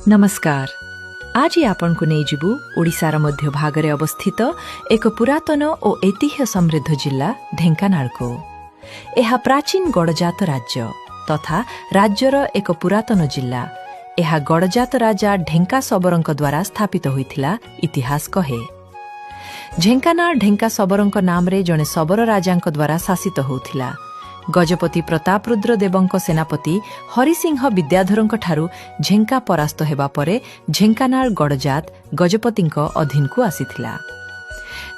नमस्कार। आज आपण को नहीं जीवु ओडिशार मध्य भागरे अवस्थित एक पुरातन और ऐतिह्य समृद्ध जिला ढेंकानाल को। यह प्राचीन गड़जात राज्य तथा राज्यर एक पुरातन जिला। यह गड़जात राजा ढेंका सबरंक द्वारा स्थापित होइथिला इतिहास कहे। ढेंकानाल ढेंका सबरंक नाम रे जने सबर राजांक द्वारा शासित होउथिला। गजपति प्रतापरुद्र देवंक सेनापति हरिसिंह विद्याधरंक ठारू झेंका परास्त हेबा परे ढेंकानाल गड़जात गजपतिंक अधीन को आसीथिला।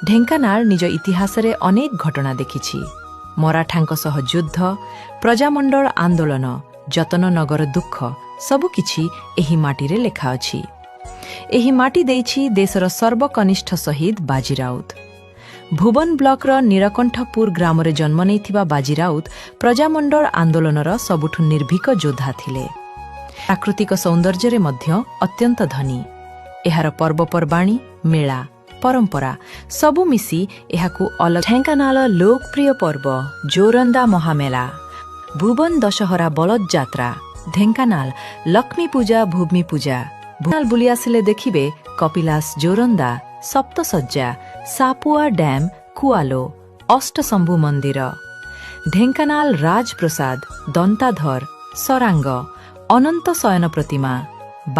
ढेंकानाल निज इतिहास रे अनेक घटना देखिछि। मराठांक सह युद्ध, प्रजामंडल आंदोलन, जतननगर दुख सबुकिछि एही माटी रे लेखा अछि। एही माटी देइछि देशर सर्वकनिष्ठ शहीद बाजी राउत। भुवन ब्लॉकर नीलकंठपुर ग्राम रे जन्म नेइथिबा बाजी राउत प्रजामंडल आंदोलनर सबुठु निर्भीक योद्धा थिले। प्राकृतिक सौंदर्य रे मध्य अत्यंत धनी। एहार पर्वपर्वाणी, मेला, परंपरा सबु मिसी एहाकु अलग। ढेंकानाल लोकप्रिय पर्व जोरंदा महामेला, भुवन दशहरा बलद जात्रा, ढेंकानाल लक्ष्मी पूजा, भूमि पूजा। भुवन बुली आसिले देखिबे कपिलास जोरंदा, सप्तसज्जा, सापुआ डैम, कुआलो, अष्टशंभु मंदिर, ढेंकानाल राजप्रसाद, दंताधर, सरांग, अनंत शयन प्रतिमा।